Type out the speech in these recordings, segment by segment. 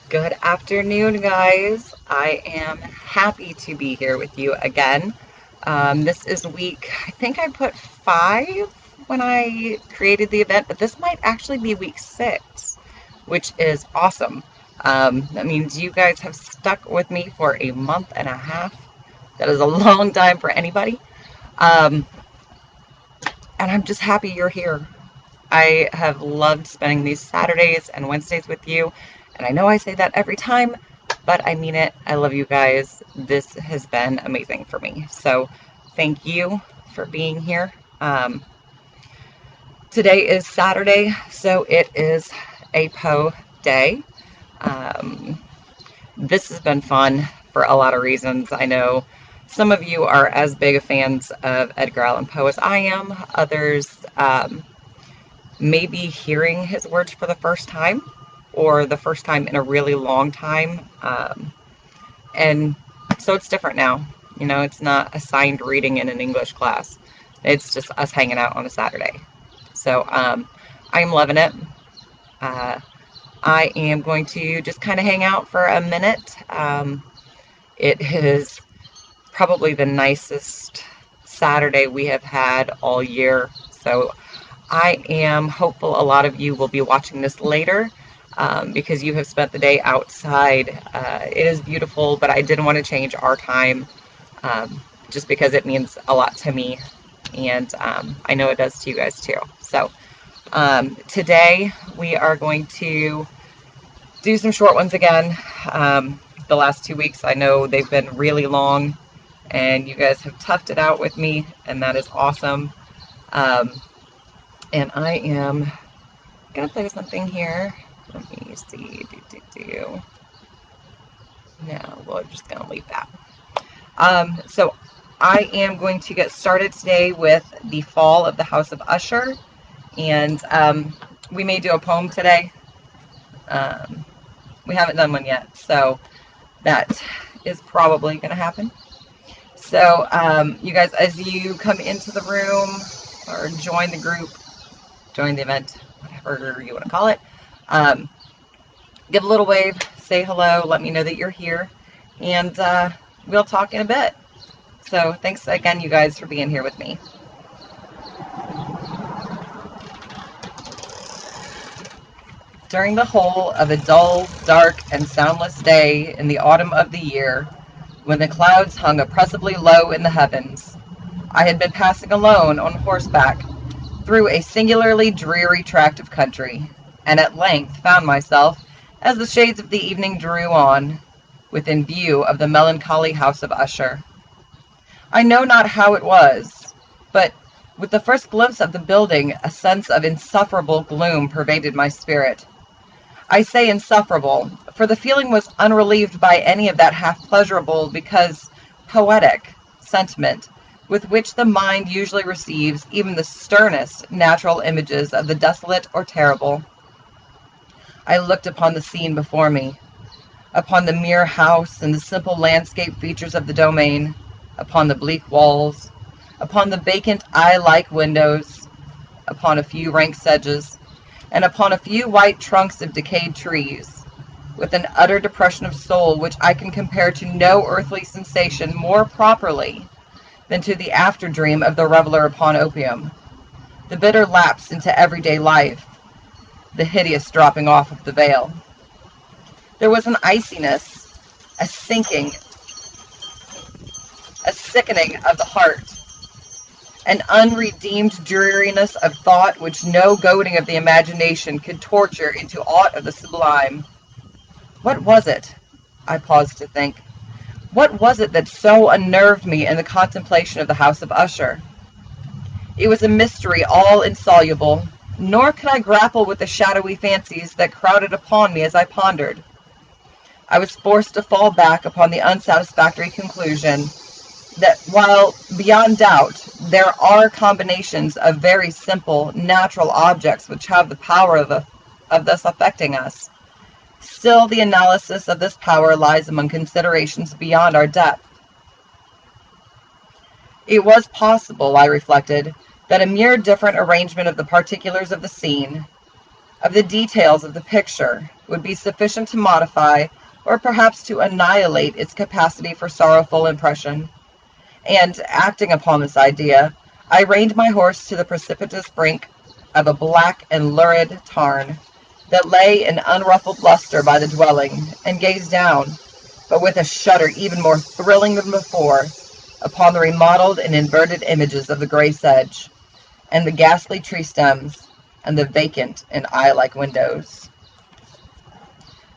Good afternoon, guys. I am happy to be here with you again. This is week, I think I put 5 when I created the event, but this might actually be week 6, which is awesome. That means you guys have stuck with me for a month and a half. That is a long time for anybody. Um, and I'm just happy you're here. I have loved spending these Saturdays and Wednesdays with you. And I know I say that every time, but I mean it. I love you guys. This has been amazing for me. So thank you for being here. Today is Saturday, so it is a Poe day. Um, this has been fun for a lot of reasons. I know some of you are as big of fans of Edgar Allan Poe as I am. Others, maybe hearing his words for the first time or the first time in a really long time. And so it's different now. You know, it's not assigned reading in an English class. It's just us hanging out on a Saturday. So I'm loving it. Uh, I am going to just kind of hang out for a minute. It is probably the nicest Saturday we have had all year. So I am hopeful a lot of you will be watching this later because you have spent the day outside. It is beautiful, but I didn't want to change our time just because it means a lot to me. And I know it does to you guys too. So today we are going to do some short ones again. The last 2 weeks, I know they've been really long, and you guys have toughed it out with me, and that is awesome. Um, and I am gonna play something here. Let me see. No, we're just gonna leave that. So I am going to get started today with the Fall of the House of Usher, and we may do a poem today. We haven't done one yet, so that is probably going to happen. So you guys, as you come into the room or join the group, join the event, whatever you want to call it, give a little wave, say hello, let me know that you're here, and we'll talk in a bit. So thanks again, you guys, for being here with me. During the whole of a dull, dark, and soundless day in the autumn of the year, when the clouds hung oppressively low in the heavens, I had been passing alone on horseback through a singularly dreary tract of country, and at length found myself, as the shades of the evening drew on, within view of the melancholy house of Usher. I know not how it was, but with the first glimpse of the building a sense of insufferable gloom pervaded my spirit. I say insufferable, for the feeling was unrelieved by any of that half-pleasurable, because poetic, sentiment with which the mind usually receives even the sternest natural images of the desolate or terrible. I looked upon the scene before me, upon the mere house and the simple landscape features of the domain, upon the bleak walls, upon the vacant eye-like windows, upon a few rank sedges, and upon a few white trunks of decayed trees, with an utter depression of soul which I can compare to no earthly sensation more properly than to the after-dream of the reveler upon opium, the bitter lapse into everyday life, the hideous dropping off of the veil. There was an iciness, a sinking, a sickening of the heart, an unredeemed dreariness of thought which no goading of the imagination could torture into aught of the sublime. What was it? I paused to think. What was it that so unnerved me in the contemplation of the house of Usher? It was a mystery all insoluble, nor could I grapple with the shadowy fancies that crowded upon me as I pondered. I was forced to fall back upon the unsatisfactory conclusion that while, beyond doubt, there are combinations of very simple, natural objects which have the power of thus affecting us, still the analysis of this power lies among considerations beyond our depth. It was possible, I reflected, that a mere different arrangement of the particulars of the scene, of the details of the picture would be sufficient to modify or perhaps to annihilate its capacity for sorrowful impression, and, acting upon this idea, I reined my horse to the precipitous brink of a black and lurid tarn that lay in unruffled luster by the dwelling, and gazed down, but with a shudder even more thrilling than before, upon the remodeled and inverted images of the grey sedge, and the ghastly tree stems, and the vacant and eye-like windows.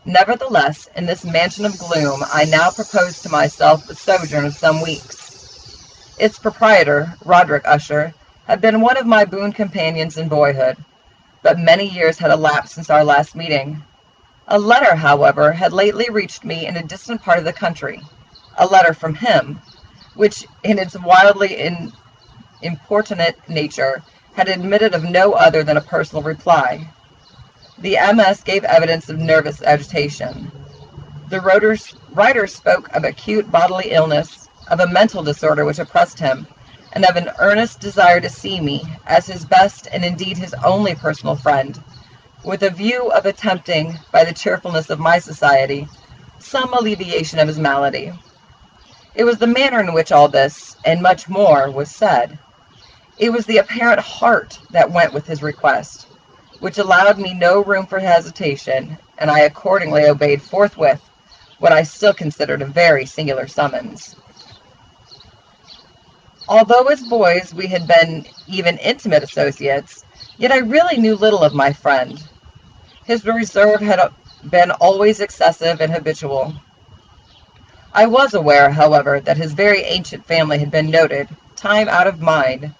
Nevertheless, in this mansion of gloom I now proposed to myself a sojourn of some weeks. Its proprietor, Roderick Usher, had been one of my boon companions in boyhood, but many years had elapsed since our last meeting. A letter, however, had lately reached me in a distant part of the country, a letter from him, which, in its wildly importunate nature, had admitted of no other than a personal reply. The MS gave evidence of nervous agitation. The writer spoke of acute bodily illness, of a mental disorder which oppressed him, and of an earnest desire to see me, as his best and indeed his only personal friend, with a view of attempting, by the cheerfulness of my society, some alleviation of his malady. It was the manner in which all this, and much more, was said. It was the apparent heart that went with his request, which allowed me no room for hesitation, and I accordingly obeyed forthwith what I still considered a very singular summons. Although as boys we had been even intimate associates, yet I really knew little of my friend. His reserve had been always excessive and habitual. I was aware, however, that his very ancient family had been noted, time out of mind,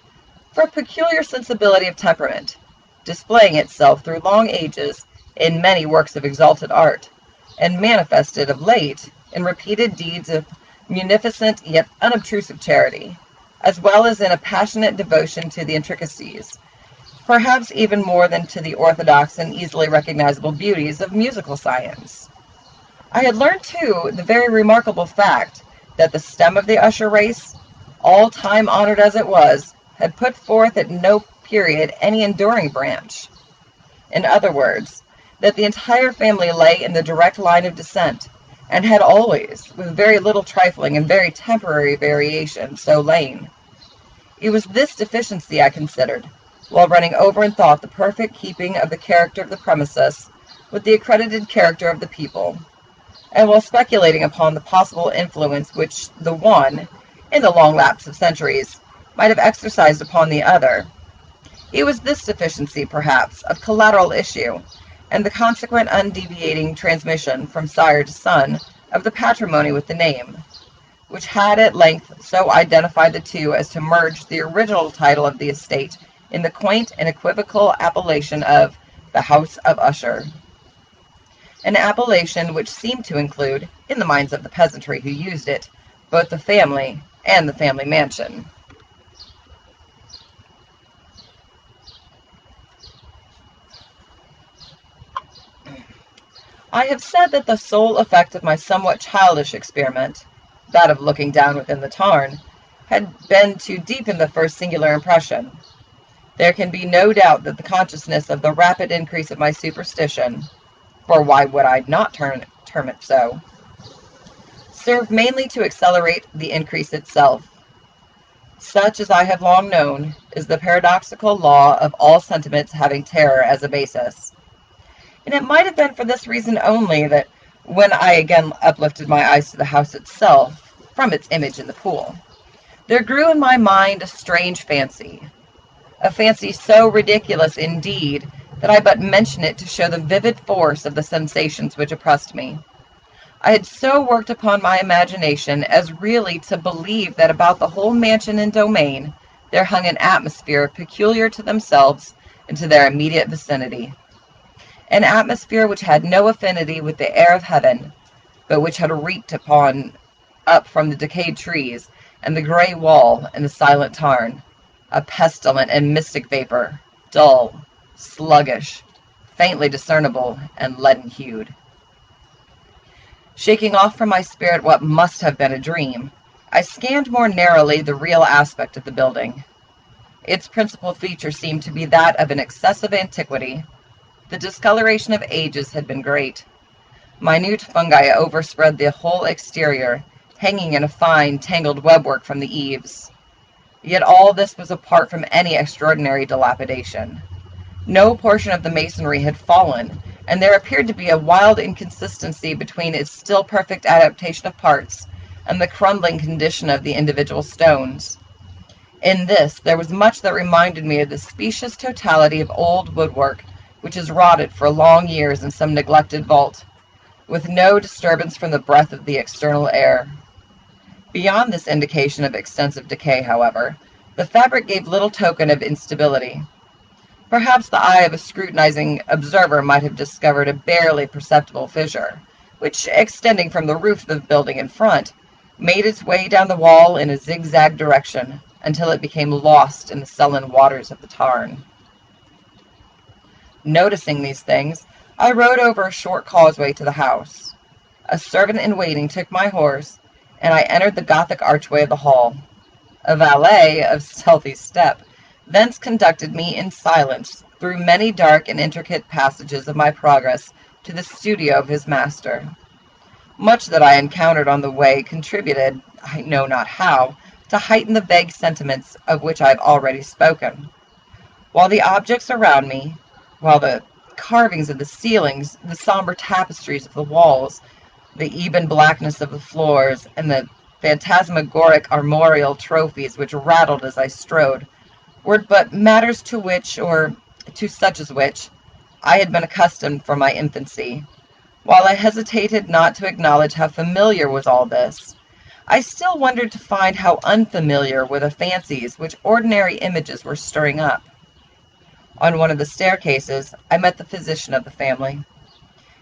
for a peculiar sensibility of temperament, displaying itself through long ages in many works of exalted art, and manifested of late in repeated deeds of munificent yet unobtrusive charity, as well as in a passionate devotion to the intricacies, perhaps even more than to the orthodox and easily recognizable beauties of musical science. I had learned, too, the very remarkable fact that the stem of the Usher race, all time honored as it was, had put forth at no period any enduring branch. In other words, that the entire family lay in the direct line of descent, and had always, with very little trifling and very temporary variation, so lain. It was this deficiency I considered, while running over in thought the perfect keeping of the character of the premises with the accredited character of the people, and while speculating upon the possible influence which the one, in the long lapse of centuries, might have exercised upon the other. It was this deficiency, perhaps, of collateral issue, and the consequent undeviating transmission from sire to son of the patrimony with the name, which had at length so identified the two as to merge the original title of the estate in the quaint and equivocal appellation of the House of Usher, an appellation which seemed to include, in the minds of the peasantry who used it, both the family and the family mansion. I have said that the sole effect of my somewhat childish experiment, that of looking down within the tarn, had been to deepen the first singular impression. There can be no doubt that the consciousness of the rapid increase of my superstition, for why would I not term it so, served mainly to accelerate the increase itself. Such, as I have long known, is the paradoxical law of all sentiments having terror as a basis. And it might have been for this reason only that, when I again uplifted my eyes to the house itself, from its image in the pool, there grew in my mind a strange fancy, a fancy so ridiculous indeed that I but mention it to show the vivid force of the sensations which oppressed me. I had so worked upon my imagination as really to believe that about the whole mansion and domain there hung an atmosphere peculiar to themselves and to their immediate vicinity, an atmosphere which had no affinity with the air of heaven, but which had reeked up from the decayed trees and the grey wall and the silent tarn, a pestilent and mystic vapor, dull, sluggish, faintly discernible, and leaden-hued. Shaking off from my spirit what must have been a dream, I scanned more narrowly the real aspect of the building. Its principal feature seemed to be that of an excessive antiquity. The discoloration of ages had been great. Minute fungi overspread the whole exterior, hanging in a fine, tangled webwork from the eaves. Yet all this was apart from any extraordinary dilapidation. No portion of the masonry had fallen, and there appeared to be a wild inconsistency between its still perfect adaptation of parts and the crumbling condition of the individual stones. In this there was much that reminded me of the specious totality of old woodwork which has rotted for long years in some neglected vault, with no disturbance from the breath of the external air. Beyond this indication of extensive decay, however, the fabric gave little token of instability. Perhaps the eye of a scrutinizing observer might have discovered a barely perceptible fissure, which, extending from the roof of the building in front, made its way down the wall in a zigzag direction until it became lost in the sullen waters of the tarn. Noticing these things, I rode over a short causeway to the house. A servant in waiting took my horse, and I entered the Gothic archway of the hall. A valet of stealthy step thence conducted me in silence through many dark and intricate passages of my progress to the studio of his master. Much that I encountered on the way contributed, I know not how, to heighten the vague sentiments of which I have already spoken. While the objects around me, while the carvings of the ceilings, the somber tapestries of the walls, the ebon blackness of the floors, and the phantasmagoric armorial trophies which rattled as I strode, were but matters to which, or to such as which, I had been accustomed from my infancy. While I hesitated not to acknowledge how familiar was all this, I still wondered to find how unfamiliar were the fancies which ordinary images were stirring up. On one of the staircases, I met the physician of the family.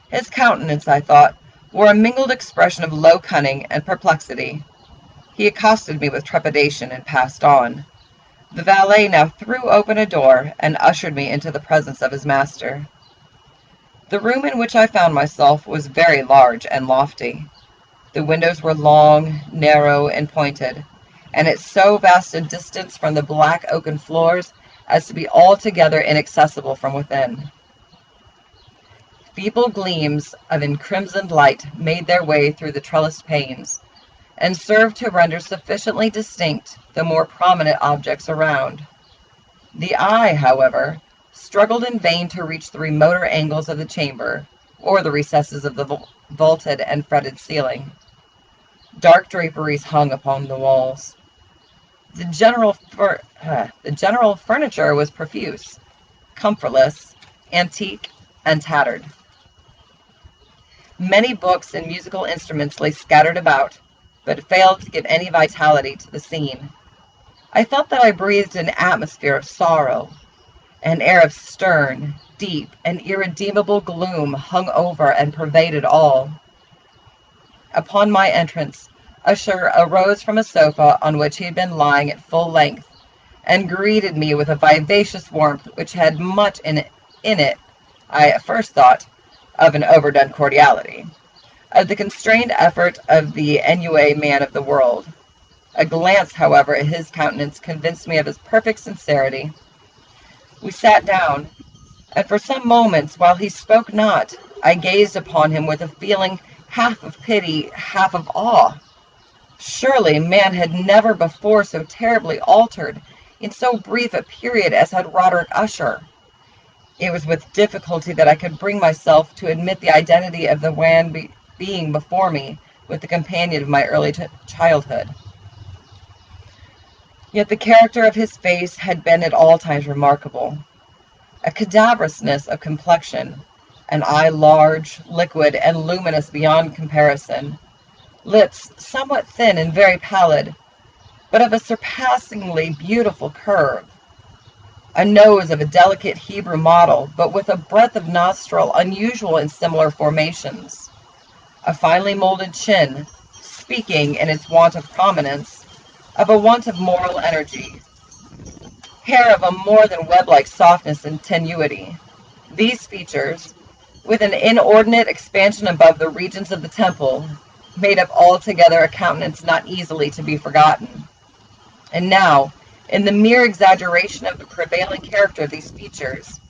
His countenance, I thought, wore a mingled expression of low cunning and perplexity. He accosted me with trepidation and passed on. The valet now threw open a door and ushered me into the presence of his master. The room in which I found myself was very large and lofty. The windows were long, narrow, and pointed, and at so vast a distance from the black oaken floors as to be altogether inaccessible from within. Feeble gleams of encrimsoned light made their way through the trellised panes, and served to render sufficiently distinct the more prominent objects around. The eye, however, struggled in vain to reach the remoter angles of the chamber, or the recesses of the vaulted and fretted ceiling. Dark draperies hung upon the walls. The general furniture was profuse, comfortless, antique, and tattered. Many books and musical instruments lay scattered about, but failed to give any vitality to the scene. I felt that I breathed an atmosphere of sorrow. An air of stern, deep, and irredeemable gloom hung over and pervaded all. Upon my entrance, Usher arose from a sofa on which he had been lying at full length, and greeted me with a vivacious warmth which had much in it, I at first thought, of an overdone cordiality, of the constrained effort of the ennuyé man of the world. A glance, however, at his countenance convinced me of his perfect sincerity. We sat down, and for some moments, while he spoke not, I gazed upon him with a feeling half of pity, half of awe. Surely man had never before so terribly altered in so brief a period as had Roderick Usher. It was with difficulty that I could bring myself to admit the identity of the wan being before me with the companion of my early childhood. Yet the character of his face had been at all times remarkable. A cadaverousness of complexion, an eye large, liquid, and luminous beyond comparison, lips somewhat thin and very pallid, but of a surpassingly beautiful curve, a nose of a delicate Hebrew model, but with a breadth of nostril unusual in similar formations, a finely molded chin, speaking, in its want of prominence, of a want of moral energy, hair of a more than web-like softness and tenuity. These features, with an inordinate expansion above the regions of the temple, made up altogether a countenance not easily to be forgotten. And now, in the mere exaggeration of the prevailing character of these features,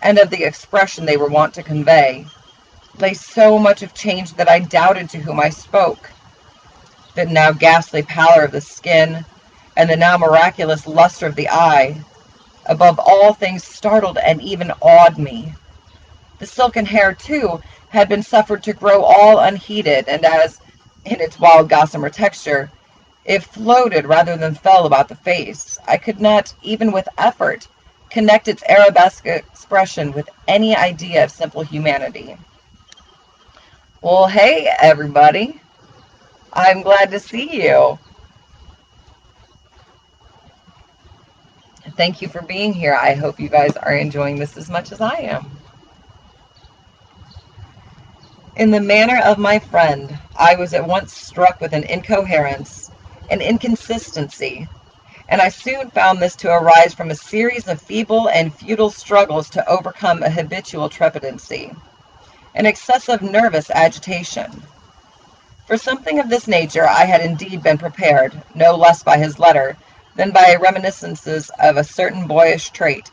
and of the expression they were wont to convey, lay so much of change that I doubted to whom I spoke. The now ghastly pallor of the skin, and the now miraculous luster of the eye, above all things startled and even awed me. The silken hair, too, had been suffered to grow all unheeded, and as, in its wild gossamer texture, it floated rather than fell about the face, I could not, even with effort, connect its arabesque expression with any idea of simple humanity. Well, hey, everybody. I'm glad to see you. Thank you for being here. I hope you guys are enjoying this as much as I am. In the manner of my friend, I was at once struck with an incoherence, an inconsistency, and I soon found this to arise from a series of feeble and futile struggles to overcome a habitual trepidancy, an excessive nervous agitation. For something of this nature I had indeed been prepared, no less by his letter than by reminiscences of a certain boyish trait,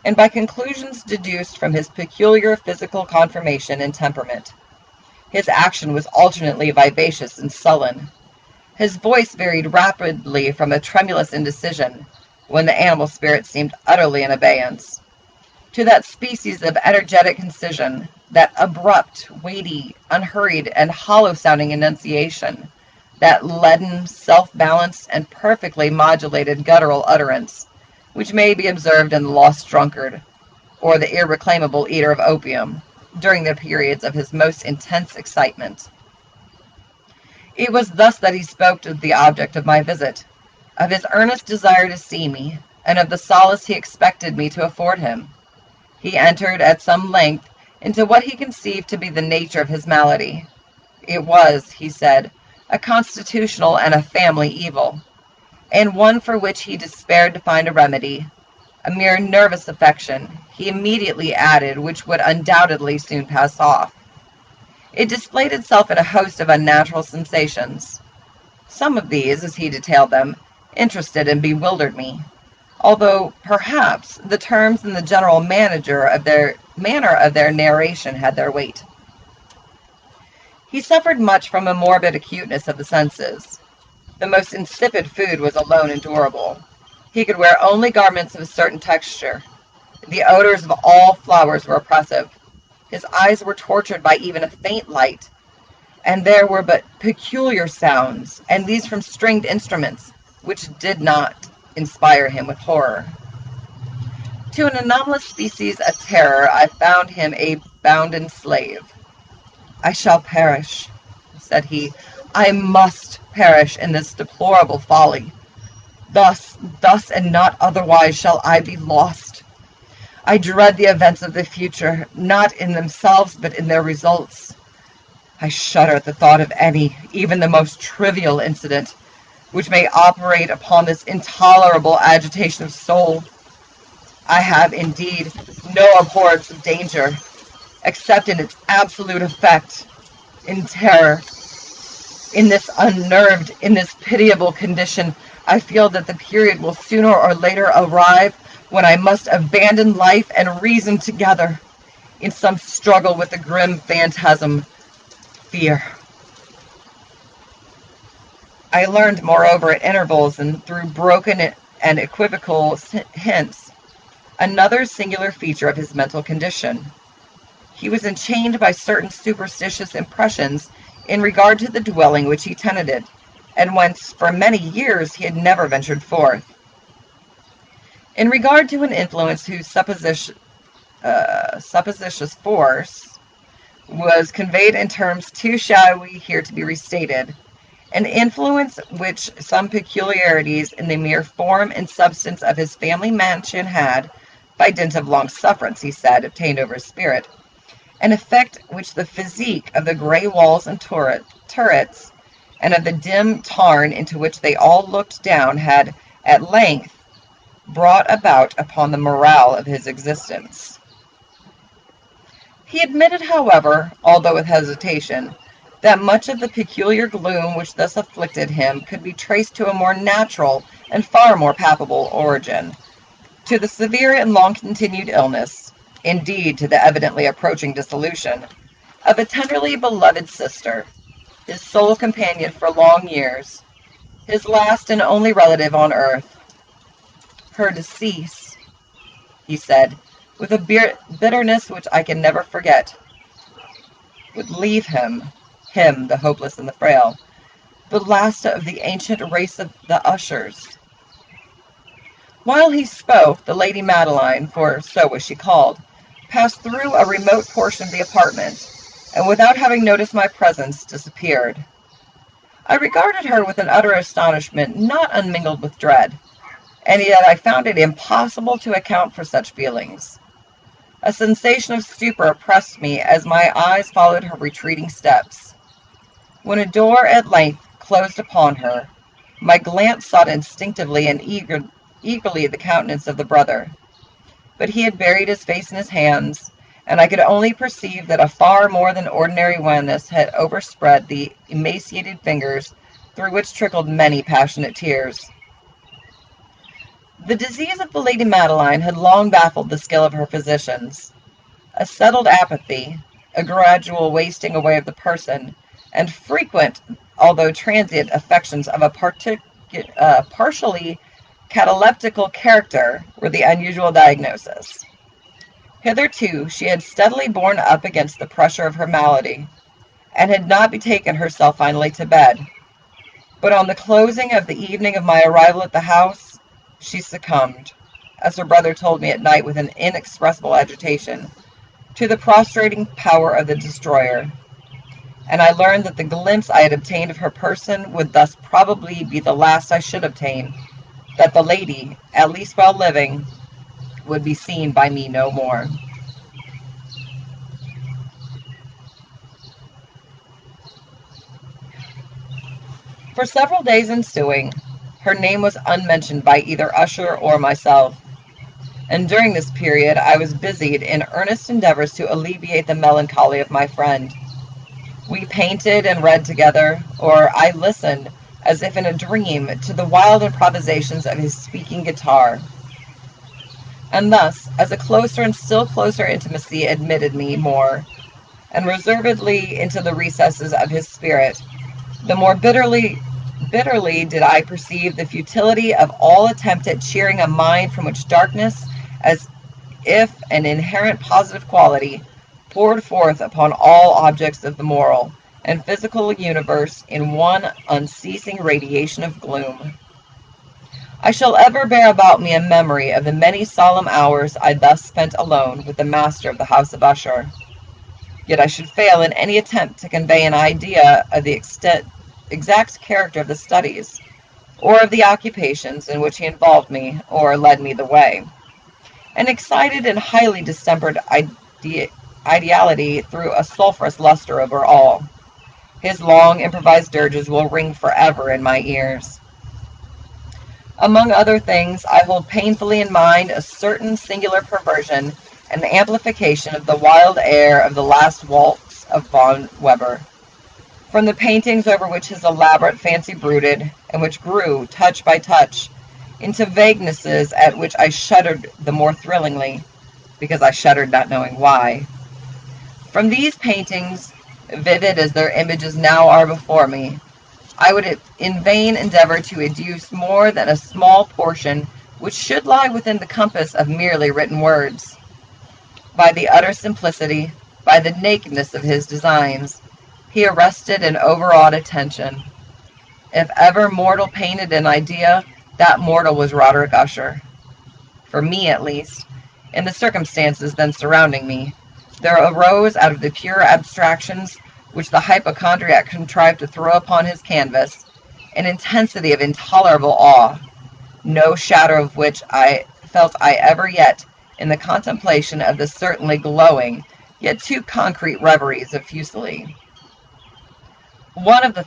and by conclusions deduced from his peculiar physical conformation and temperament. His action was alternately vivacious and sullen. His voice varied rapidly from a tremulous indecision, when the animal spirit seemed utterly in abeyance, to that species of energetic concision, that abrupt, weighty, unhurried, and hollow-sounding enunciation, that leaden, self-balanced, and perfectly modulated guttural utterance, which may be observed in the lost drunkard, or the irreclaimable eater of opium, during the periods of his most intense excitement. It was thus that he spoke of the object of my visit, of his earnest desire to see me, and of the solace he expected me to afford him. He entered at some length into what he conceived to be the nature of his malady. It was, he said, a constitutional and a family evil, and one for which he despaired to find a remedy, a mere nervous affection, he immediately added, which would undoubtedly soon pass off. It displayed itself in a host of unnatural sensations. Some of these, as he detailed them, interested and bewildered me, although perhaps the terms and the general manner of their narration had their weight. He suffered much from a morbid acuteness of the senses. The most insipid food was alone endurable. He could wear only garments of a certain texture. The odors of all flowers were oppressive. His eyes were tortured by even a faint light, and there were but peculiar sounds, and these from stringed instruments, which did not inspire him with horror. To an anomalous species of terror I found him a bounden slave. "I shall perish," said he. "I must perish in this deplorable folly. Thus, and not otherwise, shall I be lost. I dread the events of the future, not in themselves, but in their results. I shudder at the thought of any, even the most trivial incident, which may operate upon this intolerable agitation of soul. I have, indeed, no abhorrence of danger, except in its absolute effect, in terror. In this unnerved, in this pitiable condition, I feel that the period will sooner or later arrive when I must abandon life and reason together in some struggle with the grim phantasm, fear." I learned, moreover, at intervals and through broken and equivocal hints, another singular feature of his mental condition. He was enchained by certain superstitious impressions in regard to the dwelling which he tenanted, and whence for many years he had never ventured forth. In regard to an influence whose supposititious force was conveyed in terms too shadowy here to be restated, an influence which some peculiarities in the mere form and substance of his family mansion had, by dint of long sufferance, he said, obtained over his spirit, an effect which the physique of the grey walls and turrets, and of the dim tarn into which they all looked down, had at length brought about upon the morale of his existence. He admitted, however, although with hesitation, that much of the peculiar gloom which thus afflicted him could be traced to a more natural and far more palpable origin, to the severe and long-continued illness, indeed to the evidently approaching dissolution, of a tenderly beloved sister, his sole companion for long years, his last and only relative on earth. Her decease, he said, with a bitterness which I can never forget, would leave him, the hopeless and the frail, the last of the ancient race of the Ushers. While he spoke, the Lady Madeline, for so was she called, passed through a remote portion of the apartment, and without having noticed my presence, disappeared. I regarded her with an utter astonishment not unmingled with dread, and yet I found it impossible to account for such feelings. A sensation of stupor oppressed me as my eyes followed her retreating steps. When a door at length closed upon her, my glance sought instinctively and eagerly the countenance of the brother, but he had buried his face in his hands, and I could only perceive that a far more than ordinary wanness had overspread the emaciated fingers through which trickled many passionate tears. The disease of the Lady Madeline had long baffled the skill of her physicians. A settled apathy, a gradual wasting away of the person, and frequent, although transient, affections of a partially cataleptical character were the unusual diagnosis. Hitherto she had steadily borne up against the pressure of her malady, and had not betaken herself finally to bed. But on the closing of the evening of my arrival at the house, she succumbed, as her brother told me at night with an inexpressible agitation, to the prostrating power of the destroyer, and I learned that the glimpse I had obtained of her person would thus probably be the last I should obtain, that the lady, at least while living, would be seen by me no more. For several days ensuing, her name was unmentioned by either Usher or myself, and during this period I was busied in earnest endeavors to alleviate the melancholy of my friend. We painted and read together, or I listened, as if in a dream, to the wild improvisations of his speaking guitar. And thus, as a closer and still closer intimacy admitted me more and reservedly into the recesses of his spirit, the more bitterly did I perceive the futility of all attempt at cheering a mind from which darkness, as if an inherent positive quality, poured forth upon all objects of the moral and physical universe in one unceasing radiation of gloom. I shall ever bear about me a memory of the many solemn hours I thus spent alone with the master of the house of Usher. Yet I should fail in any attempt to convey an idea of the exact character of the studies, or of the occupations in which he involved me, or led me the way. An excited and highly distempered ideality threw a sulphurous luster over all. His long improvised dirges will ring forever in my ears. Among other things, I hold painfully in mind a certain singular perversion and amplification of the wild air of the last waltz of Von Weber, from the paintings over which his elaborate fancy brooded, and which grew, touch by touch, into vaguenesses at which I shuddered the more thrillingly, because I shuddered not knowing why. From these paintings, vivid as their images now are before me, I would in vain endeavor to educe more than a small portion which should lie within the compass of merely written words. By the utter simplicity, by the nakedness of his designs, he arrested and overawed attention. If ever mortal painted an idea, that mortal was Roderick Usher. For me, at least, in the circumstances then surrounding me, there arose out of the pure abstractions which the hypochondriac contrived to throw upon his canvas an intensity of intolerable awe, no shadow of which I felt I ever yet in the contemplation of the certainly glowing, yet too concrete reveries of Fuseli. One of the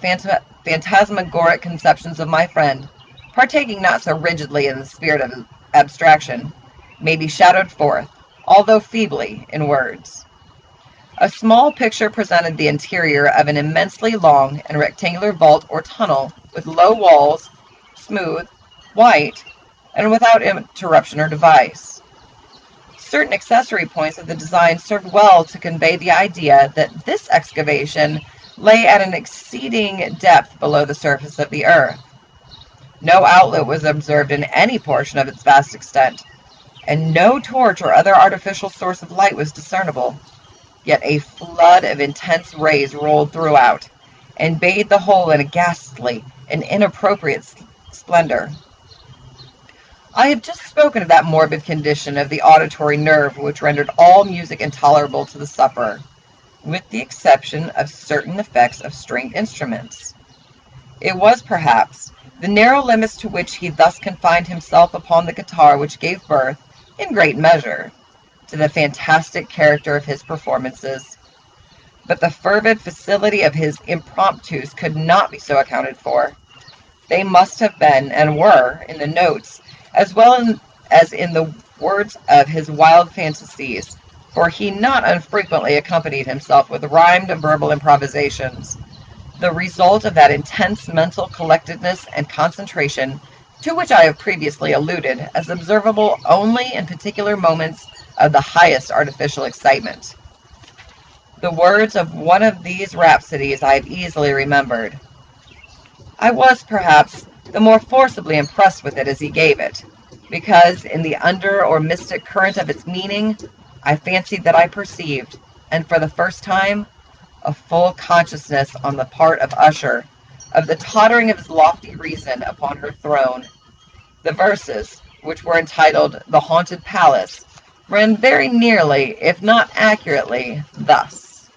phantasmagoric conceptions of my friend, partaking not so rigidly in the spirit of abstraction, may be shadowed forth, although feebly, in words. A small picture presented the interior of an immensely long and rectangular vault or tunnel, with low walls, smooth, white, and without interruption or device. Certain accessory points of the design served well to convey the idea that this excavation lay at an exceeding depth below the surface of the earth. No outlet was observed in any portion of its vast extent, and no torch or other artificial source of light was discernible. Yet a flood of intense rays rolled throughout, and bathed the whole in a ghastly and inappropriate splendor. I have just spoken of that morbid condition of the auditory nerve which rendered all music intolerable to the sufferer, with the exception of certain effects of stringed instruments. It was, perhaps, the narrow limits to which he thus confined himself upon the guitar which gave birth, in great measure, to the fantastic character of his performances. But the fervid facility of his impromptus could not be so accounted for. They must have been, and were, in the notes, as well as in the words of his wild fantasies, for he not unfrequently accompanied himself with rhymed verbal improvisations, the result of that intense mental collectedness and concentration to which I have previously alluded as observable only in particular moments of the highest artificial excitement. The words of one of these rhapsodies I have easily remembered. I was, perhaps, the more forcibly impressed with it as he gave it, because in the under or mystic current of its meaning, I fancied that I perceived, and for the first time, a full consciousness on the part of Usher of the tottering of his lofty reason upon her throne. The verses, which were entitled "The Haunted Palace," ran very nearly, if not accurately, thus: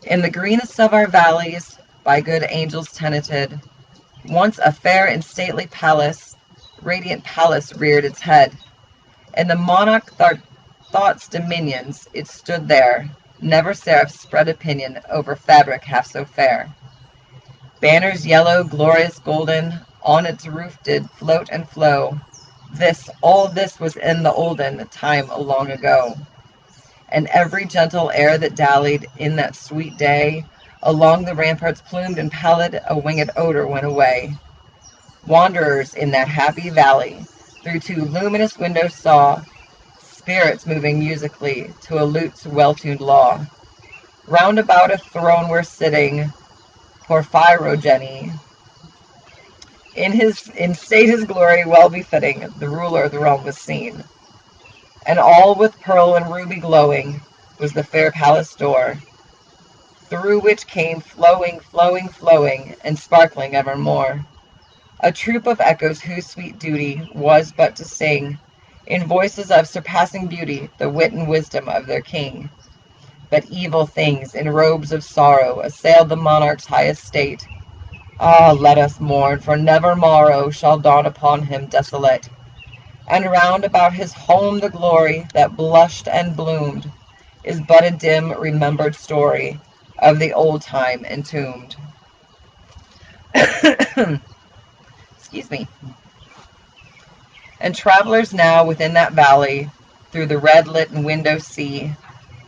In the greenest of our valleys, by good angels tenanted, once a fair and stately palace, radiant palace reared its head. In the monarch thought's dominions it stood there, never seraph spread opinion over fabric half so fair. Banners yellow, glorious, golden, on its roof did float and flow. All this was in the olden time long ago. And every gentle air that dallied in that sweet day, along the ramparts plumed and pallid, a winged odor went away. Wanderers in that happy valley, through two luminous windows saw spirits moving musically to a lute's well-tuned law. Round about a throne were sitting Porphyrogeny, in state his glory well befitting, the ruler of the realm was seen. And all with pearl and ruby glowing was the fair palace door, through which came flowing, flowing, flowing, and sparkling evermore, a troop of echoes whose sweet duty was but to sing, in voices of surpassing beauty, the wit and wisdom of their king. But evil things in robes of sorrow assailed the monarch's high estate. Ah, let us mourn, for never morrow shall dawn upon him desolate. And round about his home the glory that blushed and bloomed is but a dim remembered story of the old time entombed. Excuse me. And travelers now within that valley, through the red-lit and window see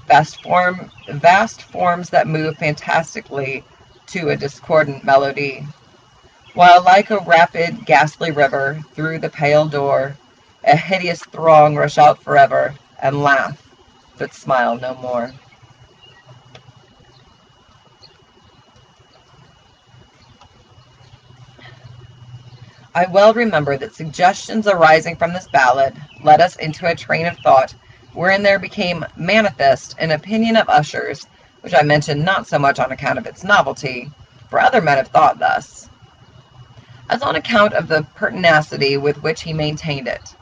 vast forms that move fantastically to a discordant melody, while like a rapid, ghastly river, through the pale door, a hideous throng rush out forever, and laugh, but smile no more. I well remember that suggestions arising from this ballad led us into a train of thought wherein there became manifest an opinion of Usher's, which I mention not so much on account of its novelty, for other men have thought thus, as on account of the pertinacity with which he maintained it.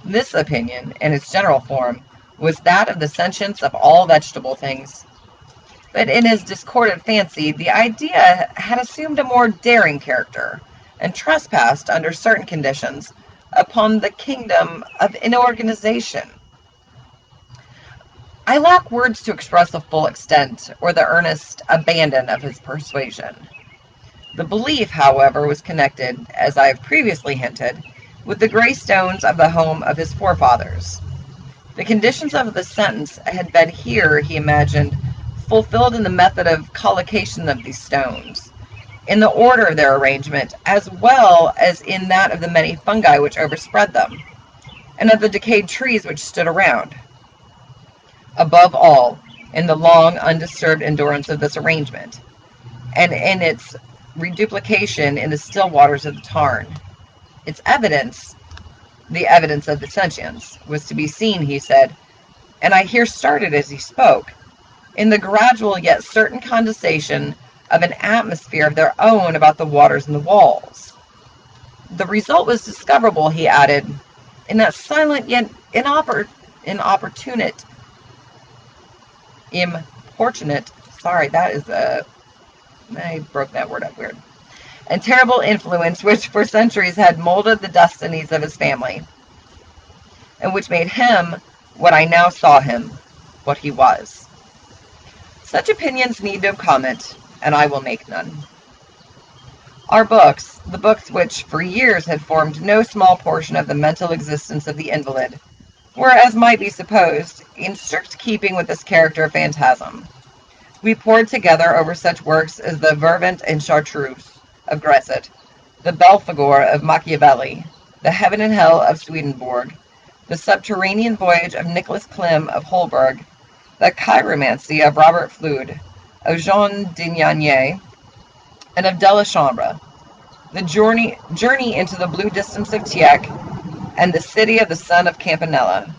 This opinion, in its general form, was that of the sentience of all vegetable things. But in his discordant fancy, the idea had assumed a more daring character, and trespassed, under certain conditions, upon the kingdom of inorganization. I lack words to express the full extent or the earnest abandon of his persuasion. The belief, however, was connected, as I have previously hinted, with the gray stones of the home of his forefathers. The conditions of the sentence had been here, he imagined, fulfilled in the method of collocation of these stones, in the order of their arrangement, as well as in that of the many fungi which overspread them. and of the decayed trees which stood around. Above all, in the long, undisturbed endurance of this arrangement, and in its reduplication in the still waters of the tarn. Its evidence, the evidence of the sentience, was to be seen, he said, and I here started as he spoke, in the gradual yet certain condensation of an atmosphere of their own about the waters and the walls. The result was discoverable, he added, in that silent yet importunate, sorry, I broke that word up weird, and terrible influence which for centuries had molded the destinies of his family, and which made him what I now saw him, what he was. Such opinions need no comment, and I will make none. Our books, the books which for years had formed no small portion of the mental existence of the invalid, were, as might be supposed, in strict keeping with this character of phantasm. We pored together over such works as the Vervent and Chartreuse of Gresset, the Belphegor of Machiavelli, the Heaven and Hell of Swedenborg, the Subterranean Voyage of Nicholas Klim of Holberg, the Chiromancy of Robert Flude, of Jean Dignanier, and of Delechambre, the journey into the blue distance of Tieck, and the city of the sun of Campanella.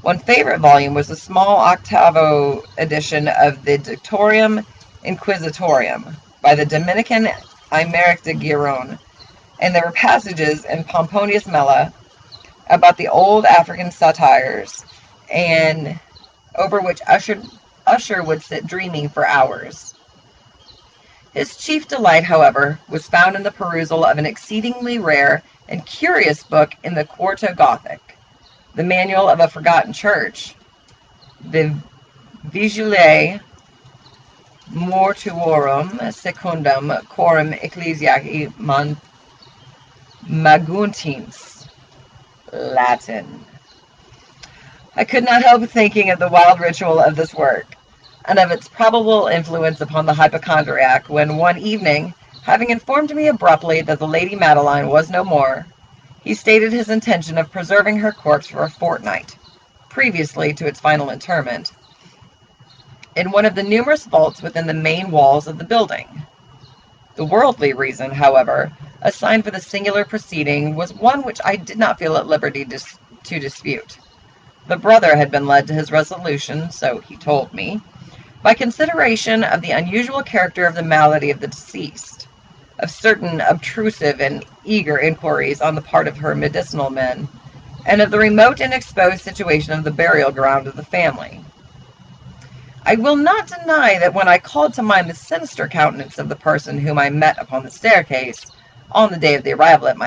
One favorite volume was the small octavo edition of the Dictorium Inquisitorium by the Dominican Aymeric de Giron, and there were passages in Pomponius Mela about the old African satires, and over which Usher would sit dreaming for hours. His chief delight, however, was found in the perusal of an exceedingly rare and curious book in the Quarto Gothic, the Manual of a Forgotten Church, the Vigiliae Mortuorum Secundum Quorum Ecclesiae Maguntines, Latin. I could not help thinking of the wild ritual of this work, and of its probable influence upon the hypochondriac, when one evening, having informed me abruptly that the Lady Madeline was no more, he stated his intention of preserving her corpse for a fortnight, previously to its final interment, in one of the numerous vaults within the main walls of the building. The worldly reason, however, assigned for the singular proceeding was one which I did not feel at liberty to dispute. The brother had been led to his resolution, so he told me, by consideration of the unusual character of the malady of the deceased, of certain obtrusive and eager inquiries on the part of her medicinal men, and of the remote and exposed situation of the burial ground of the family. I will not deny that when I called to mind the sinister countenance of the person whom I met upon the staircase on the day of the arrival at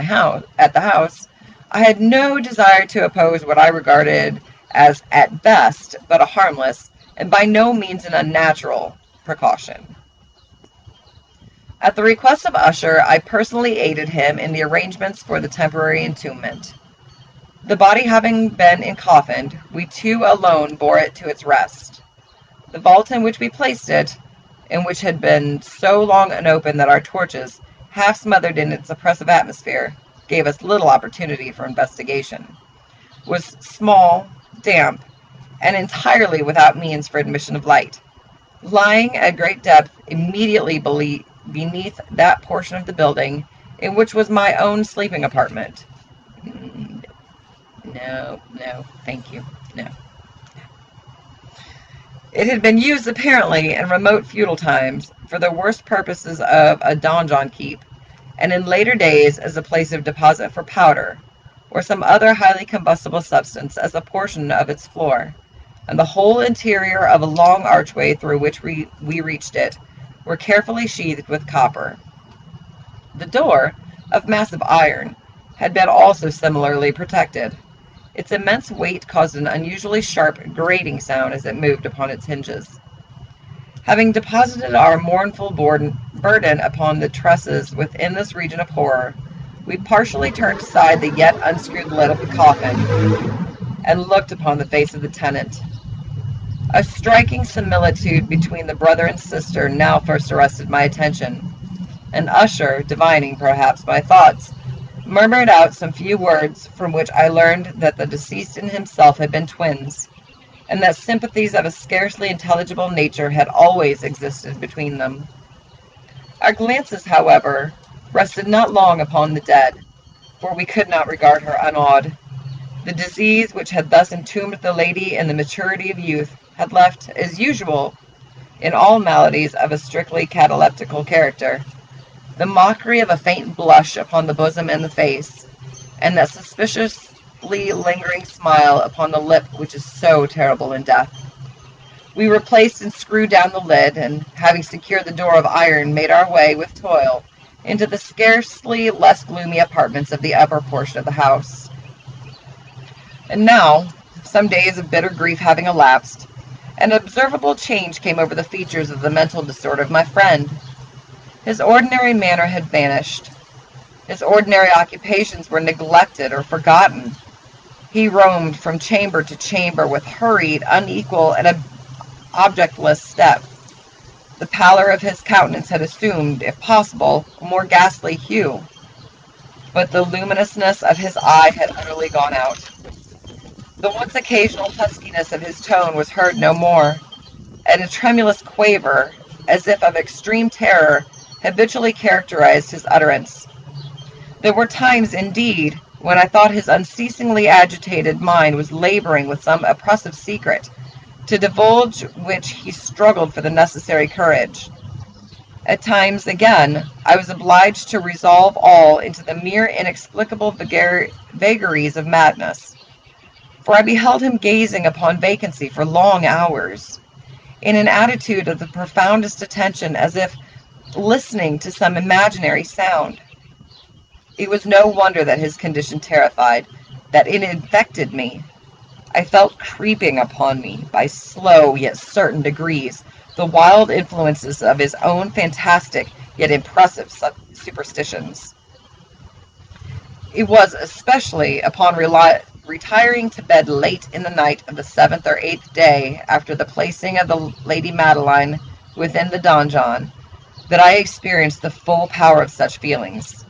the house, I had no desire to oppose what I regarded as at best but a harmless, and by no means an unnatural, precaution. At the request of Usher, I personally aided him in the arrangements for the temporary entombment. The body having been encoffined, we two alone bore it to its rest. The vault in which we placed it, and which had been so long unopened that our torches, half smothered in its oppressive atmosphere, gave us little opportunity for investigation, was small, damp, and entirely without means for admission of light, lying at great depth immediately beneath that portion of the building in which was my own sleeping apartment. No, thank you, no. It had been used apparently in remote feudal times for the worst purposes of a donjon keep, and in later days as a place of deposit for powder, or some other highly combustible substance as a portion of its floor, and the whole interior of a long archway through which we reached it were carefully sheathed with copper. The door, of massive iron, had been also similarly protected. Its immense weight caused an unusually sharp, grating sound as it moved upon its hinges. Having deposited our mournful burden upon the trusses within this region of horror, we partially turned aside the yet unscrewed lid of the coffin, and looked upon the face of the tenant. A striking similitude between the brother and sister now first arrested my attention, and Usher, divining perhaps my thoughts, murmured out some few words from which I learned that the deceased and himself had been twins, and that sympathies of a scarcely intelligible nature had always existed between them. Our glances, however, rested not long upon the dead, for we could not regard her unawed. The disease which had thus entombed the lady in the maturity of youth had left, as usual, in all maladies of a strictly cataleptical character, the mockery of a faint blush upon the bosom and the face, and that suspiciously lingering smile upon the lip which is so terrible in death. We replaced and screwed down the lid, and having secured the door of iron, made our way with toil into the scarcely less gloomy apartments of the upper portion of the house. And now, some days of bitter grief having elapsed, an observable change came over the features of the mental disorder of my friend. His ordinary manner had vanished. His ordinary occupations were neglected or forgotten. He roamed from chamber to chamber with hurried, unequal, and objectless step. The pallor of his countenance had assumed, if possible, a more ghastly hue, but the luminousness of his eye had utterly gone out. The once occasional huskiness of his tone was heard no more, and a tremulous quaver, as if of extreme terror, habitually characterized his utterance. There were times, indeed, when I thought his unceasingly agitated mind was laboring with some oppressive secret, to divulge which he struggled for the necessary courage. At times, again, I was obliged to resolve all into the mere inexplicable vagaries of madness, for I beheld him gazing upon vacancy for long hours, in an attitude of the profoundest attention, as if listening to some imaginary sound. It was no wonder that his condition terrified, that it infected me. I felt creeping upon me, by slow yet certain degrees, the wild influences of his own fantastic yet impressive superstitions. It was especially upon retiring to bed late in the night of the 7th or 8th day after the placing of the Lady Madeline within the donjon that I experienced the full power of such feelings.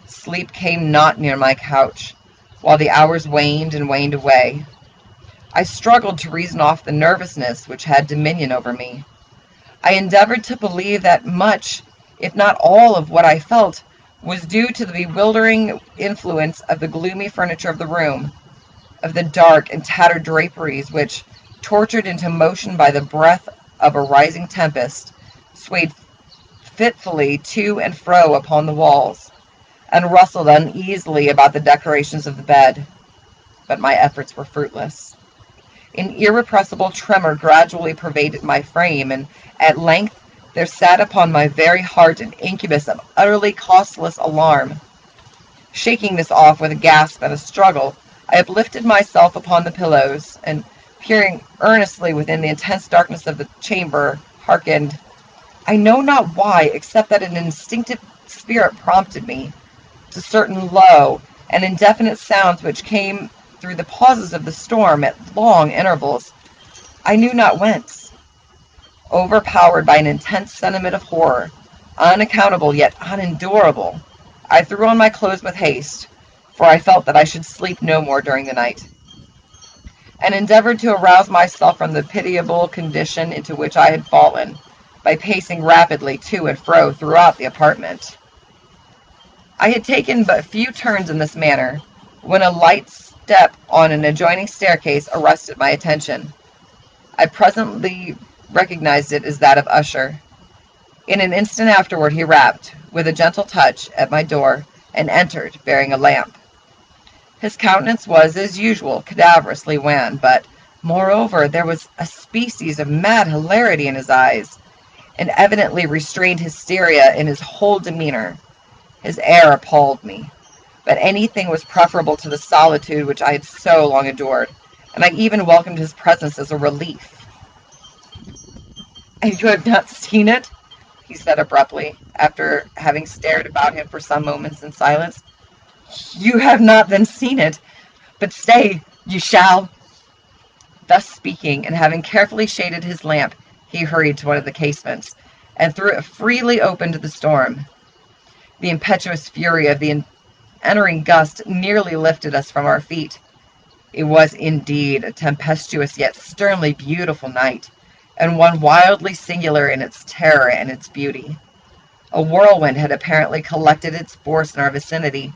Sleep came not near my couch, while the hours waned and waned away. I struggled to reason off the nervousness which had dominion over me. I endeavored to believe that much, if not all, of what I felt was due to the bewildering influence of the gloomy furniture of the room, of the dark and tattered draperies which, tortured into motion by the breath of a rising tempest, swayed fitfully to and fro upon the walls, and rustled uneasily about the decorations of the bed. But my efforts were fruitless. An irrepressible tremor gradually pervaded my frame, and at length there sat upon my very heart an incubus of utterly causeless alarm. Shaking this off with a gasp and a struggle, I uplifted myself upon the pillows, and peering earnestly within the intense darkness of the chamber, hearkened. I know not why, except that an instinctive spirit prompted me to certain low and indefinite sounds which came through the pauses of the storm at long intervals, I knew not whence. Overpowered by an intense sentiment of horror, unaccountable yet unendurable, I threw on my clothes with haste, for I felt that I should sleep no more during the night, and endeavored to arouse myself from the pitiable condition into which I had fallen, by pacing rapidly to and fro throughout the apartment. I had taken but few turns in this manner, when a light step on an adjoining staircase arrested my attention. I presently recognized it as that of Usher. In an instant afterward he rapped, with a gentle touch, at my door, and entered, bearing a lamp. His countenance was, as usual, cadaverously wan, but, moreover, there was a species of mad hilarity in his eyes, and evidently restrained hysteria in his whole demeanor. His air appalled me, but anything was preferable to the solitude which I had so long adored, and I even welcomed his presence as a relief. "And you have not seen it?" he said abruptly, after having stared about him for some moments in silence. "You have not then seen it? But stay, you shall." Thus speaking, and having carefully shaded his lamp, he hurried to one of the casements, and threw it freely open to the storm. The impetuous fury of the entering gust nearly lifted us from our feet. It was indeed a tempestuous yet sternly beautiful night, and one wildly singular in its terror and its beauty. A whirlwind had apparently collected its force in our vicinity,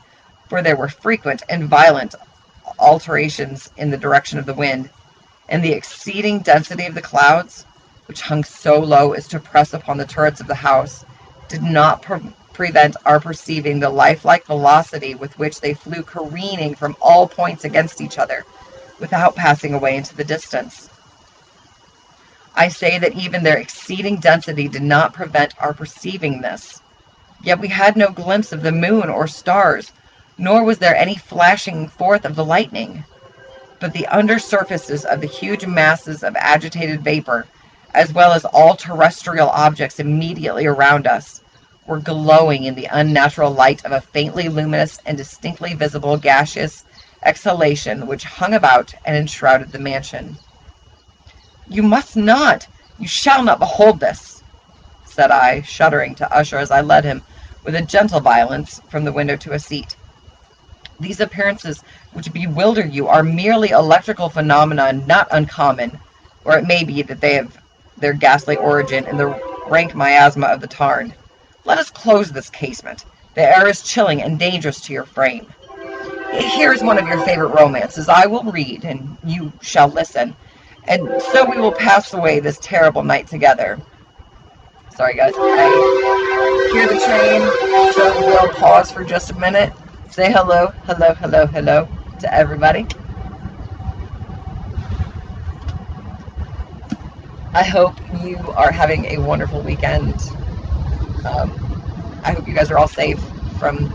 for there were frequent and violent alterations in the direction of the wind, and the exceeding density of the clouds, which hung so low as to press upon the turrets of the house, did not prevent our perceiving the lifelike velocity with which they flew careening from all points against each other, without passing away into the distance. I say that even their exceeding density did not prevent our perceiving this. Yet we had no glimpse of the moon or stars, nor was there any flashing forth of the lightning. But the under surfaces of the huge masses of agitated vapor, as well as all terrestrial objects immediately around us, were glowing in the unnatural light of a faintly luminous and distinctly visible gaseous exhalation which hung about and enshrouded the mansion. "You must not, you shall not behold this," said I, shuddering to Usher as I led him, with a gentle violence, from the window to a seat. "These appearances which bewilder you are merely electrical phenomena not uncommon, or it may be that they have their ghastly origin in the rank miasma of the tarn. Let us close this casement. The air is chilling and dangerous to your frame. Here is one of your favorite romances. I will read, and you shall listen, and so we will pass away this terrible night together." Sorry, guys. I hear the train, so we'll pause for just a minute. Say hello, hello, hello, hello to everybody. I hope you are having a wonderful weekend. I hope you guys are all safe from,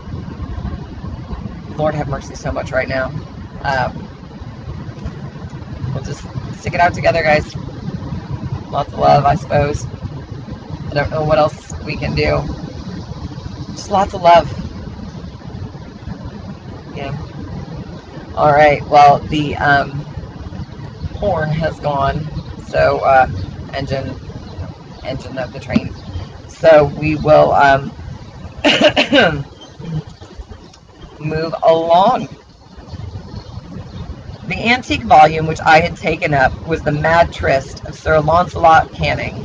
Lord have mercy, so much right now. We'll just stick it out together, guys. Lots of love, I suppose. I don't know what else we can do. Just lots of love. Yeah. All right. Well, the horn has gone. So engine of the train. So we will move along. The antique volume which I had taken up was the Mad Tryst of Sir Launcelot Canning,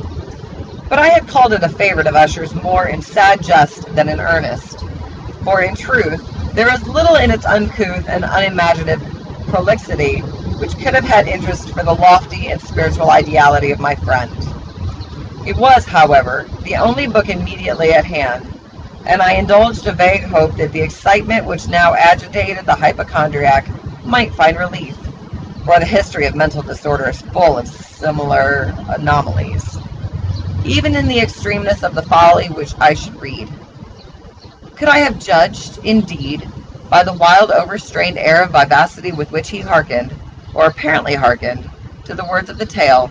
but I had called it a favorite of Usher's more in sad jest than in earnest, for in truth there is little in its uncouth and unimaginative prolixity which could have had interest for the lofty and spiritual ideality of my friend. It was, however, the only book immediately at hand, and I indulged a vague hope that the excitement which now agitated the hypochondriac might find relief, for the history of mental disorder is full of similar anomalies, even in the extremeness of the folly which I should read. Could I have judged, indeed, by the wild overstrained air of vivacity with which he hearkened, or apparently hearkened, to the words of the tale,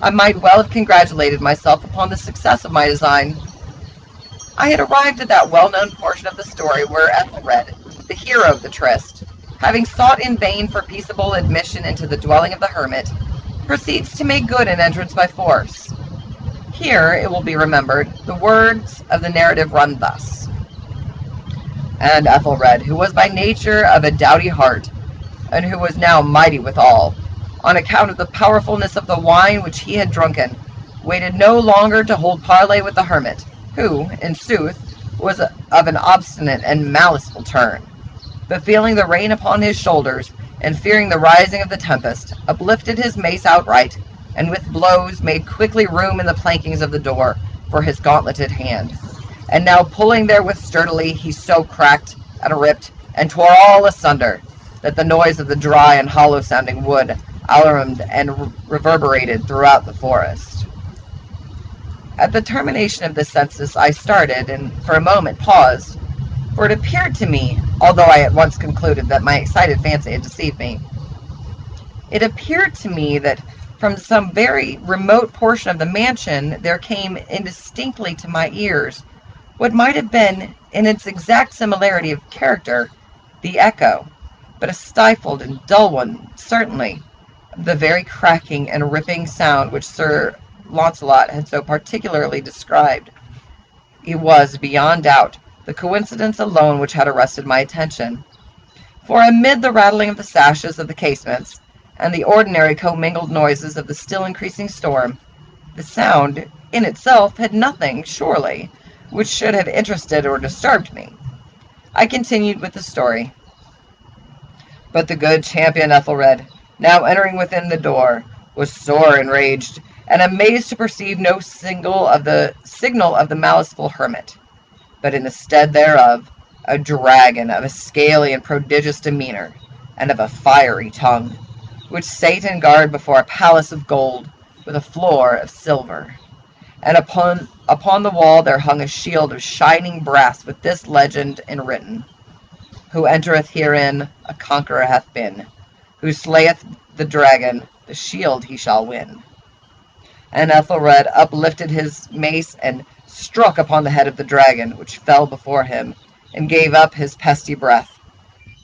I might well have congratulated myself upon the success of my design. I had arrived at that well-known portion of the story where Ethelred, the hero of the tryst, having sought in vain for peaceable admission into the dwelling of the hermit, proceeds to make good an entrance by force. Here, it will be remembered, the words of the narrative run thus: "And Ethelred, who was by nature of a doughty heart, and who was now mighty withal, on account of the powerfulness of the wine which he had drunken, waited no longer to hold parley with the hermit, who, in sooth, was of an obstinate and maliceful turn, but feeling the rain upon his shoulders, and fearing the rising of the tempest, uplifted his mace outright, and with blows made quickly room in the plankings of the door for his gauntleted hand. And now pulling therewith sturdily, he so cracked and ripped and tore all asunder, that the noise of the dry and hollow-sounding wood alarumed and reverberated throughout the forest." At the termination of this census I started, and for a moment paused, for it appeared to me, although I at once concluded that my excited fancy had deceived me, it appeared to me that from some very remote portion of the mansion there came indistinctly to my ears what might have been, in its exact similarity of character, the echo, but a stifled and dull one, certainly, of the very cracking and ripping sound which Sir Launcelot had so particularly described. It was, beyond doubt, the coincidence alone which had arrested my attention. For amid the rattling of the sashes of the casements, and the ordinary commingled noises of the still increasing storm, the sound, in itself, had nothing, surely, which should have interested or disturbed me. I continued with the story. But the good champion Ethelred, now entering within the door, was sore enraged, and amazed to perceive no signal of the maliceful hermit, but in the stead thereof, a dragon of a scaly and prodigious demeanour, and of a fiery tongue, which sate in guard before a palace of gold, with a floor of silver. And upon the wall there hung a shield of shining brass, with this legend enwritten: Who entereth herein, a conqueror hath been. Who slayeth the dragon, the shield he shall win. And Ethelred uplifted his mace and struck upon the head of the dragon, which fell before him, and gave up his pesty breath,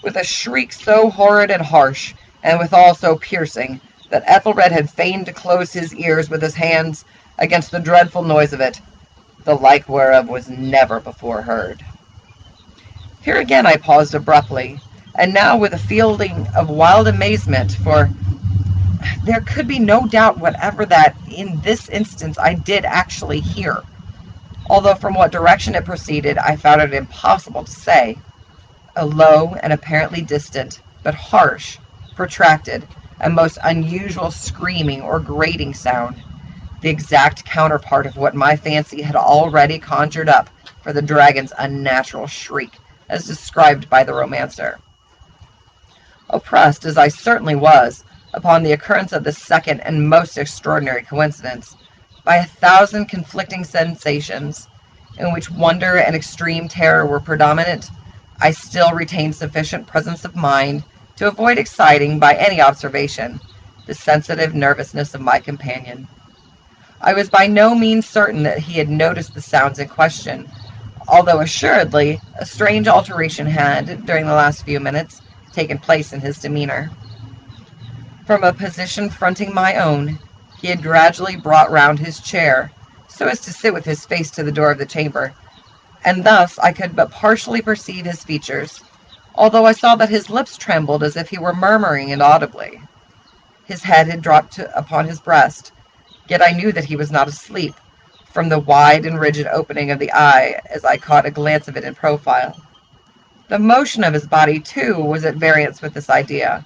with a shriek so horrid and harsh, and withal so piercing, that Ethelred had feigned to close his ears with his hands against the dreadful noise of it, the like whereof was never before heard. Here again I paused abruptly, and now with a feeling of wild amazement, for there could be no doubt whatever that, in this instance, I did actually hear, although from what direction it proceeded I found it impossible to say. A low and apparently distant, but harsh, protracted, and most unusual screaming or grating sound, the exact counterpart of what my fancy had already conjured up for the dragon's unnatural shriek, as described by the romancer. Oppressed, as I certainly was, upon the occurrence of this second and most extraordinary coincidence, by 1,000 conflicting sensations, in which wonder and extreme terror were predominant, I still retained sufficient presence of mind to avoid exciting, by any observation, the sensitive nervousness of my companion. I was by no means certain that he had noticed the sounds in question, although assuredly a strange alteration had, during the last few minutes, taken place in his demeanour. From a position fronting my own, he had gradually brought round his chair, so as to sit with his face to the door of the chamber, and thus I could but partially perceive his features, although I saw that his lips trembled as if he were murmuring inaudibly. His head had dropped upon his breast, yet I knew that he was not asleep, from the wide and rigid opening of the eye as I caught a glance of it in profile. The motion of his body, too, was at variance with this idea,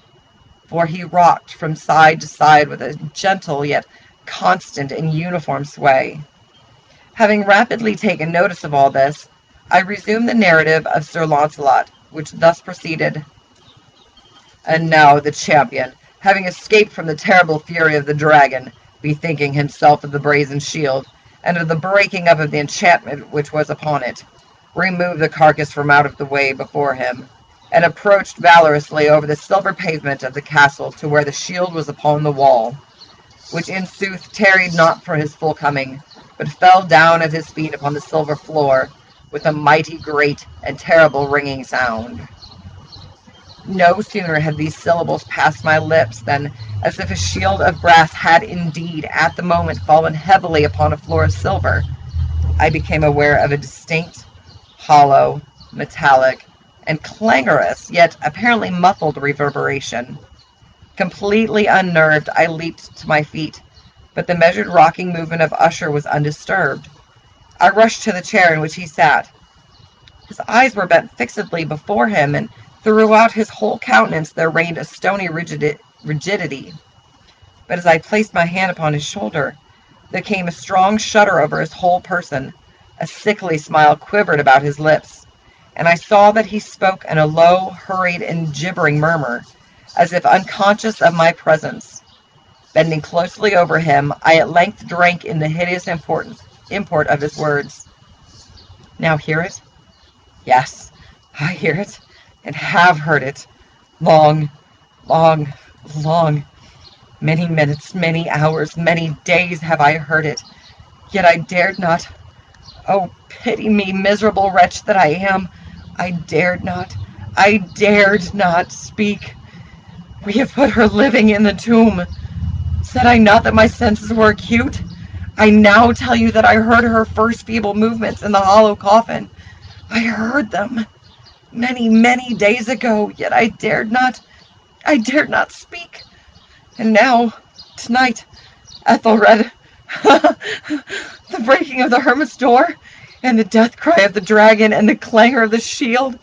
for he rocked from side to side with a gentle yet constant and uniform sway. Having rapidly taken notice of all this, I resumed the narrative of Sir Launcelot, which thus proceeded. And now the champion, having escaped from the terrible fury of the dragon, bethinking himself of the brazen shield, and of the breaking up of the enchantment which was upon it, removed the carcass from out of the way before him, and approached valorously over the silver pavement of the castle to where the shield was upon the wall, which in sooth tarried not for his full coming, but fell down at his feet upon the silver floor, with a mighty great and terrible ringing sound. No sooner had these syllables passed my lips than, as if a shield of brass had indeed at the moment fallen heavily upon a floor of silver, I became aware of a distinct, hollow, metallic, and clangorous, yet apparently muffled reverberation. Completely unnerved, I leaped to my feet, but the measured rocking movement of Usher was undisturbed. I rushed to the chair in which he sat. His eyes were bent fixedly before him, and throughout his whole countenance there reigned a stony rigidity. But as I placed my hand upon his shoulder, there came a strong shudder over his whole person, a sickly smile quivered about his lips, and I saw that he spoke in a low, hurried, and gibbering murmur, as if unconscious of my presence. Bending closely over him, I at length drank in the hideous import of his words. Now hear it? Yes, I hear it, and have heard it. Long, long, long. Many minutes, many hours, many days have I heard it, yet I dared not. Oh, pity me, miserable wretch that I am. I dared not speak. We have put her living in the tomb. Said I not that my senses were acute? I now tell you that I heard her first feeble movements in the hollow coffin. I heard them many, many days ago, yet I dared not speak. And now, tonight, Ethelred, the breaking of the hermit's door, and the death cry of the dragon, and the clangor of the shield,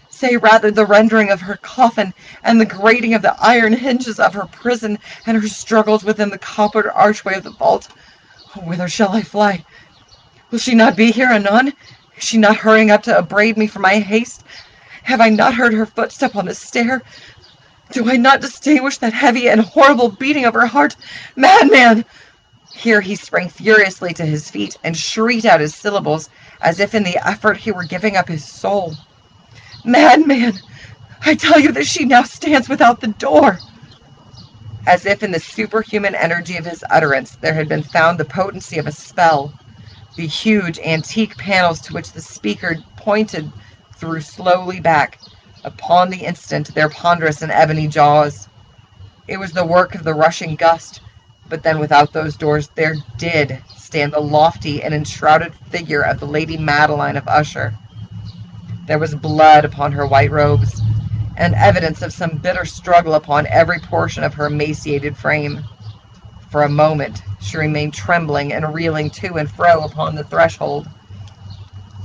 say rather the rending of her coffin, and the grating of the iron hinges of her prison, and her struggles within the coppered archway of the vault. Whither shall I fly? Will she not be here anon? Is she not hurrying up to upbraid me for my haste? Have I not heard her footstep on the stair? Do I not distinguish that heavy and horrible beating of her heart? Madman! Here he sprang furiously to his feet and shrieked out his syllables as if in the effort he were giving up his soul. Madman! I tell you that she now stands without the door. As if in the superhuman energy of his utterance there had been found the potency of a spell. The huge antique panels to which the speaker pointed threw slowly back, upon the instant, their ponderous and ebony jaws. It was the work of the rushing gust, but then without those doors there did stand the lofty and enshrouded figure of the Lady Madeline of Usher. There was blood upon her white robes, and evidence of some bitter struggle upon every portion of her emaciated frame. For a moment she remained trembling and reeling to and fro upon the threshold.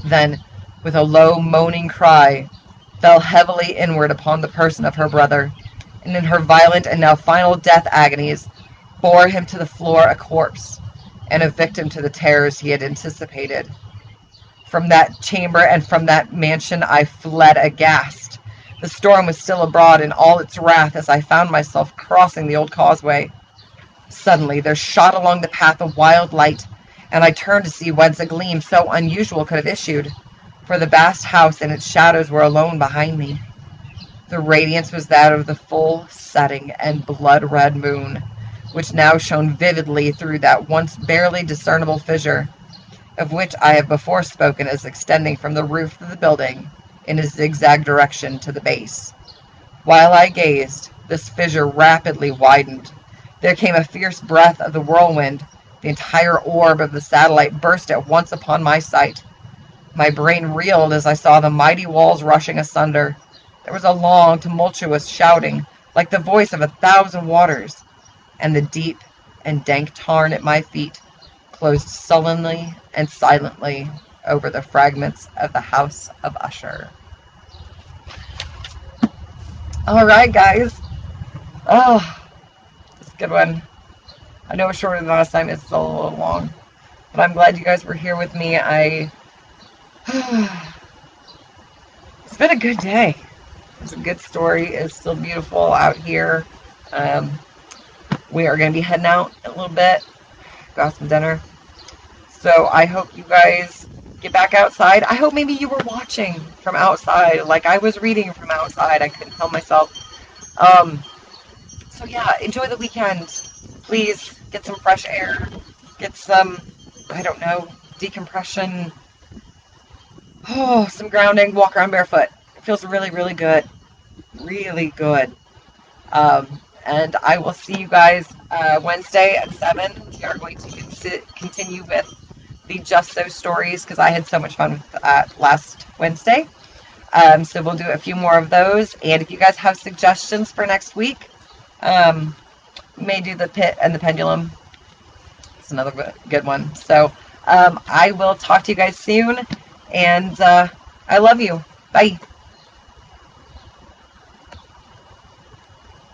Then, with a low moaning cry, fell heavily inward upon the person of her brother, and in her violent and now final death agonies bore him to the floor a corpse, and a victim to the terrors he had anticipated. From that chamber and from that mansion I fled aghast. The storm was still abroad in all its wrath as I found myself crossing the old causeway. Suddenly there shot along the path a wild light, and I turned to see whence a gleam so unusual could have issued, for the vast house and its shadows were alone behind me. The radiance was that of the full setting and blood-red moon, which now shone vividly through that once barely discernible fissure, of which I have before spoken as extending from the roof of the building in a zigzag direction to the base. While I gazed, this fissure rapidly widened. There came a fierce breath of the whirlwind. The entire orb of the satellite burst at once upon my sight. My brain reeled as I saw the mighty walls rushing asunder. There was a long, tumultuous shouting, like the voice of 1,000 waters, and the deep and dank tarn at my feet closed sullenly and silently over the fragments of the house of Usher. All right, guys. Oh, it's a good one. I know it's shorter than last time. It's still a little long, but I'm glad you guys were here with me. It's been a good day. It's a good story. It's still beautiful out here. We are going to be heading out in a little bit. Got some dinner. So I hope you guys get back outside. I hope maybe you were watching from outside, like I was reading from outside. I couldn't help myself. So yeah, enjoy the weekend. Please get some fresh air. Get some, I don't know, decompression. Oh, some grounding. Walk around barefoot. It feels really, really good. Really good. And I will see you guys Wednesday at 7. We are going to continue with the Just So stories because I had so much fun with that last Wednesday. So we'll do a few more of those. And if you guys have suggestions for next week, we may do the pit and the pendulum. It's another good one. So I will talk to you guys soon. And I love you. Bye.